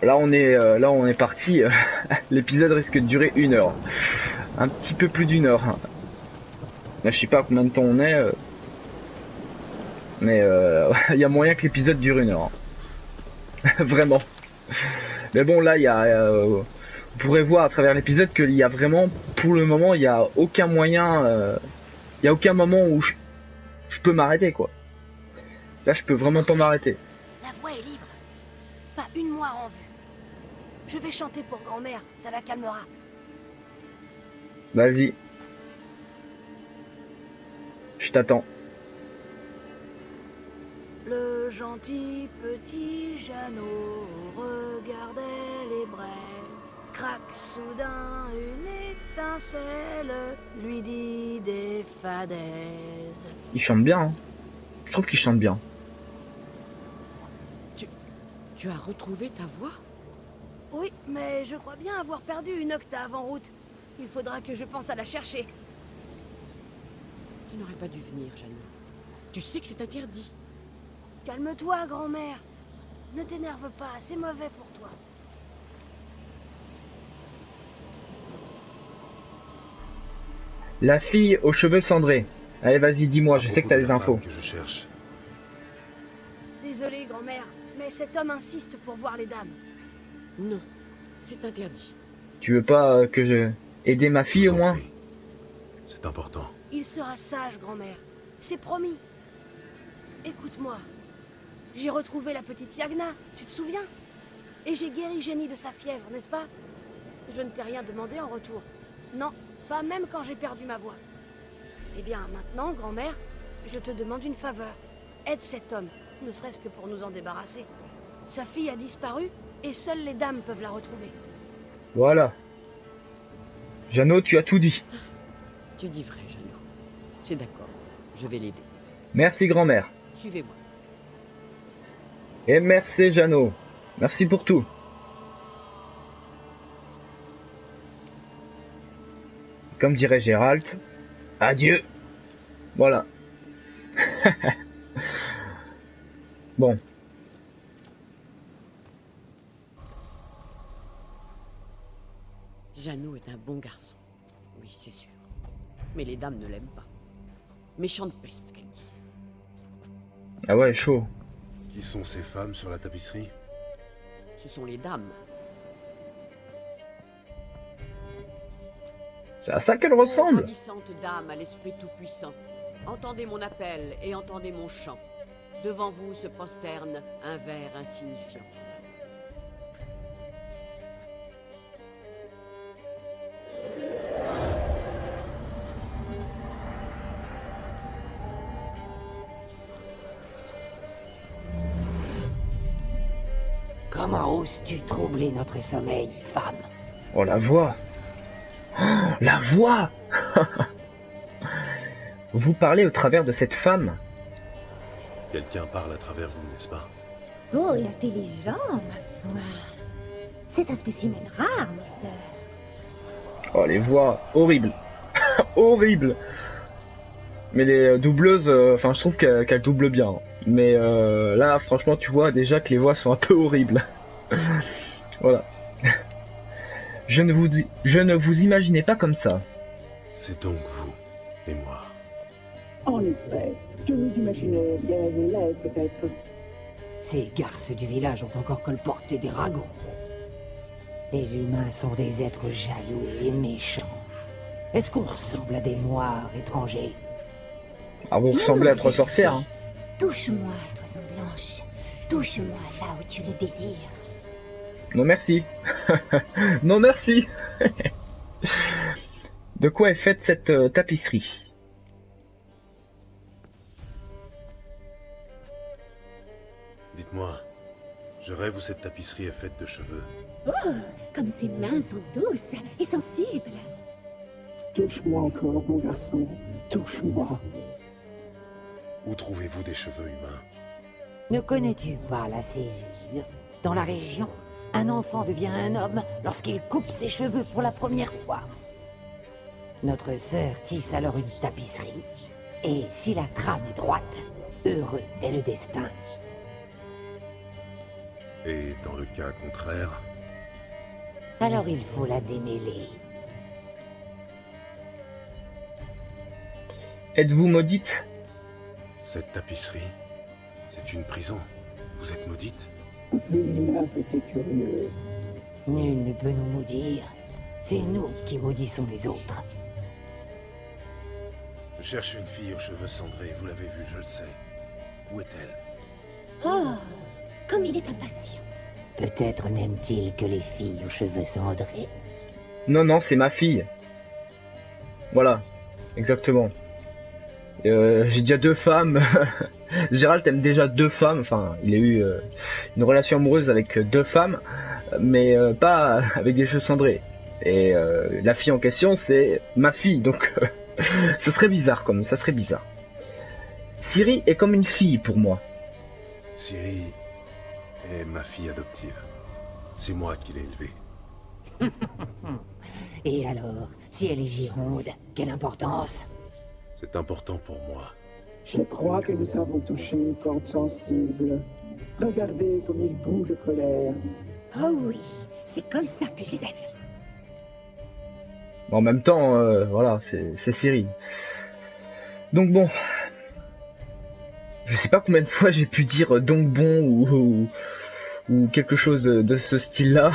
Là, on est parti. L'épisode risque de durer 1 heure. Un petit peu plus d'1 heure. Là, je sais pas combien de temps on est. Mais il y a moyen que l'épisode dure 1 heure. Vraiment. Mais bon, là, il y a... vous pourrez voir à travers l'épisode qu'il y a vraiment, pour le moment, il n'y a aucun moyen... il n'y a aucun moment où je peux m'arrêter, quoi. Là, je peux vraiment pas m'arrêter. La voie est libre. Pas une moire en vue. Je vais chanter pour grand-mère, ça la calmera. Vas-y. Je t'attends. Le gentil petit Jeannot regardait les braises. Crac, soudain, une étincelle lui dit des fadaises. Il chante bien, hein. Je trouve qu'il chante bien. Tu as retrouvé ta voix? Oui, mais je crois bien avoir perdu une octave en route. Il faudra que je pense à la chercher. Tu n'aurais pas dû venir, Jeannot. Tu sais que c'est interdit. Calme-toi, grand-mère. Ne t'énerve pas, c'est mauvais pour toi. La fille aux cheveux cendrés. Allez, vas-y, dis-moi, je sais que t'as des infos. Que je cherche. Désolée, grand-mère, mais cet homme insiste pour voir les dames. Non, c'est interdit. Tu veux pas que je... aider ma fille au moins? C'est important. Il sera sage, grand-mère. C'est promis. Écoute-moi. J'ai retrouvé la petite Yagna, tu te souviens? Et j'ai guéri Jenny de sa fièvre, n'est-ce pas? Je ne t'ai rien demandé en retour. Non, pas même quand j'ai perdu ma voix. Eh bien, maintenant, grand-mère, je te demande une faveur. Aide cet homme, ne serait-ce que pour nous en débarrasser. Sa fille a disparu, et seules les dames peuvent la retrouver. Voilà. Jeannot, tu as tout dit. Tu dis vrai, Jeannot. C'est d'accord, je vais l'aider. Merci, grand-mère. Suivez-moi. Et merci, Jeannot. Merci pour tout. Comme dirait Gérald, adieu. Voilà. Bon. Jeannot est un bon garçon. Oui, c'est sûr. Mais les dames ne l'aiment pas. Méchante peste, qu'elles disent. Ah ouais, chaud. Qui sont ces femmes sur la tapisserie? Ce sont les dames. C'est à ça qu'elle ressemble. Ravissante dame à l'esprit tout-puissant, entendez mon appel et entendez mon chant. Devant vous se prosterne un ver insignifiant. Comment oses-tu troubler notre sommeil, femme? Oh, la voix. Oh, la voix. Vous parlez au travers de cette femme. Quelqu'un parle à travers vous, n'est-ce pas? Oh, l'intelligent, ma foi. C'est un spécimen rare, ma sœur. Oh, les voix horribles. Horribles. Mais les doubleuses, enfin, je trouve qu'elles doublent bien. Mais là, franchement, tu vois déjà que les voix sont un peu horribles. Voilà. Je ne vous imaginais pas comme ça. C'est donc vous et moi. En effet, je nous imaginais bien laid, peut-être. Ces garces du village ont encore colporté des ragots. Les humains sont des êtres jaloux et méchants. Est-ce qu'on ressemble à des noirs étrangers? Ah, vous ressemblez à 3 sorcières, hein. Touche-moi, toison blanche. Touche-moi là où tu le désires. Non merci. Non merci. De quoi est faite cette tapisserie? Dites-moi, je rêve où cette tapisserie est faite de cheveux. Oh, comme ses mains sont douces et sensibles. Touche-moi encore, mon garçon. Touche-moi. Où trouvez-vous des cheveux humains? Ne connais-tu pas la césure? Dans la région, un enfant devient un homme lorsqu'il coupe ses cheveux pour la première fois. Notre sœur tisse alors une tapisserie, et si la trame est droite, heureux est le destin. Et dans le cas contraire? Alors il faut la démêler. Êtes-vous maudite? Cette tapisserie, c'est une prison. Vous êtes maudite? L'humain était curieux. Nul ne peut nous maudire. C'est nous qui maudissons les autres. Je cherche une fille aux cheveux cendrés, vous l'avez vue, je le sais. Où est-elle? Oh, comme il est impatient. Peut-être n'aime-t-il que les filles aux cheveux cendrés. Non, non, c'est ma fille. Voilà, exactement. J'ai déjà 2 femmes. Gérald aime déjà 2 femmes. Enfin, il a eu une relation amoureuse avec 2 femmes, mais pas avec des cheveux cendrés. Et la fille en question, c'est ma fille, donc ce serait bizarre, comme ça serait bizarre. Ciri est comme une fille pour moi. Ciri est ma fille adoptive. C'est moi qui l'ai élevée. Et alors, si elle est gironde, quelle importance? C'est important pour moi. Je crois que nous avons touché une corde sensible. Regardez comme il bout de colère. Oh oui, c'est comme ça que je les aime. En même temps, voilà, c'est Ciri. Donc bon, je sais pas combien de fois j'ai pu dire donc bon ou quelque chose de ce style-là.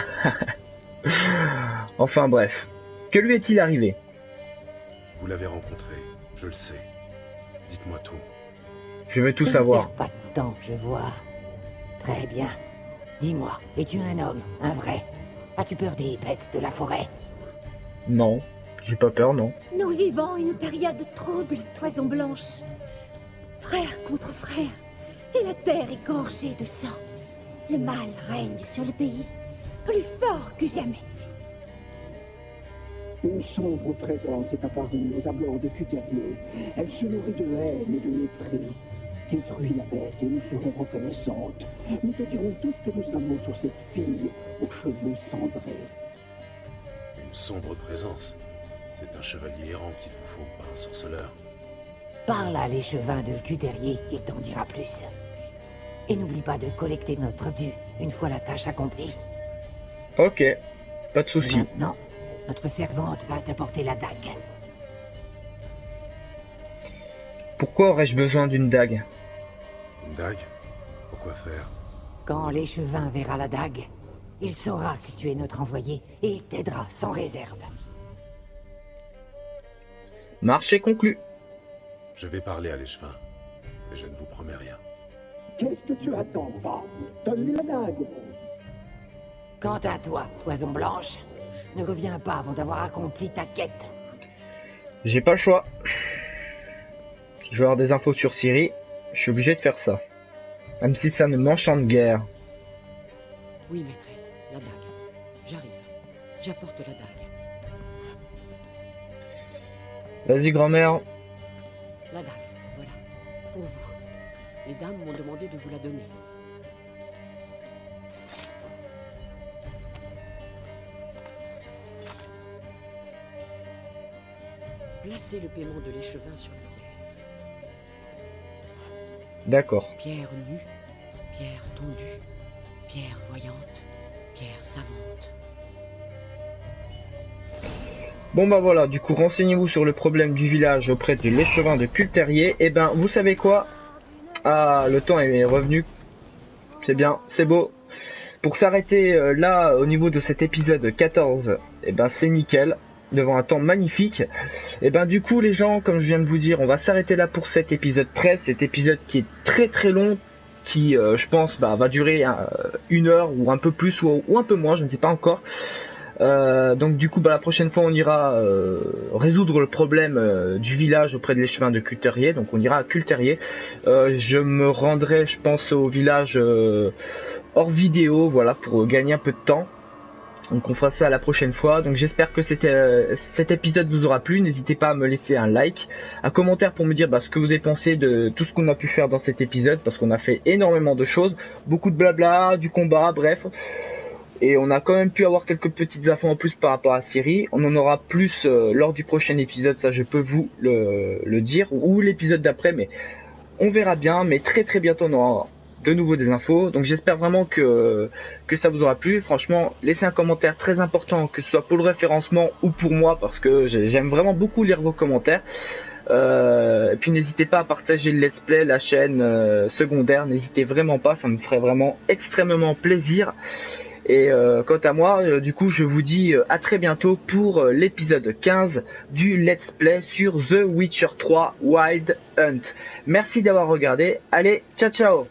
Enfin bref, que lui est-il arrivé? Vous l'avez rencontré, je le sais. Dites-moi tout. Je veux tout Ne savoir. perds pas de temps, je vois. Très bien. Dis-moi, es-tu un homme, un vrai? As-tu peur des bêtes de la forêt? Non, j'ai pas peur, non. Nous vivons une période trouble, Toison Blanche. Frère contre frère, et la terre est gorgée de sang. Le mal règne sur le pays, plus fort que jamais. Une sombre présence est apparue aux abords de Cuterrier. Elle se nourrit de haine et de mépris. Détruis la bête et nous serons reconnaissantes. Nous te dirons tout ce que nous savons sur cette fille aux cheveux cendrés. Une sombre présence. C'est un chevalier errant qu'il vous faut, pas un sorceleur. Parle à l'échevin de Cuterrier et t'en dira plus. Et n'oublie pas de collecter notre dû une fois la tâche accomplie. Ok, pas de souci. Maintenant, notre servante va t'apporter la dague. Pourquoi aurais-je besoin d'une dague? Une dague? Pourquoi faire? Quand l'échevin verra la dague, il saura que tu es notre envoyé et il t'aidera sans réserve. Marché conclu. Je vais parler à l'échevin, mais je ne vous promets rien. Qu'est-ce que tu attends, va? Donne-lui la dague. Quant à toi, Toison Blanche, ne reviens pas avant d'avoir accompli ta quête. J'ai pas le choix. Si je veux avoir des infos sur Ciri, je suis obligé de faire ça. Même si ça ne m'enchante guère. Oui, maîtresse, la dague. J'arrive. J'apporte la dague. Vas-y, grand-mère. La dague, voilà. Pour vous. Les dames m'ont demandé de vous la donner. Placez le paiement de l'échevin sur la pierre. D'accord. Pierre nue, pierre tondue, pierre voyante, pierre savante. Bon bah voilà, du coup renseignez-vous sur le problème du village auprès de l'échevin de Cuterrier. Et ben vous savez quoi? Ah, le temps est revenu. C'est bien, c'est beau. Pour s'arrêter là au niveau de cet épisode 14, et ben c'est nickel. Devant un temps magnifique. Et ben du coup les gens, comme je viens de vous dire, on va s'arrêter là pour cet épisode 13. Cet épisode qui est très très long, qui je pense va durer 1 heure ou un peu plus ou un peu moins, je ne sais pas encore. Donc du coup la prochaine fois on ira résoudre le problème du village auprès de l'échevin de Cuterrier. Donc on ira à Cuterrier. Je me rendrai, je pense, au village hors vidéo, voilà, pour gagner un peu de temps. Donc on fera ça la prochaine fois. Donc j'espère que cet épisode vous aura plu. N'hésitez pas à me laisser un like, un commentaire pour me dire ce que vous avez pensé de tout ce qu'on a pu faire dans cet épisode, parce qu'on a fait énormément de choses, beaucoup de blabla, du combat, bref. Et on a quand même pu avoir quelques petites infos en plus par rapport à Ciri. On en aura plus lors du prochain épisode, ça je peux vous le dire, ou l'épisode d'après, mais on verra bien. Mais très très bientôt on aura de nouveau des infos. Donc j'espère vraiment que ça vous aura plu. Franchement, laissez un commentaire très important, que ce soit pour le référencement ou pour moi, parce que j'aime vraiment beaucoup lire vos commentaires. Et puis n'hésitez pas à partager le let's play, la chaîne secondaire, n'hésitez vraiment pas, ça me ferait vraiment extrêmement plaisir. Et quant à moi, du coup je vous dis à très bientôt pour l'épisode 15 du let's play sur The Witcher 3 Wild Hunt. Merci d'avoir regardé, allez, ciao ciao.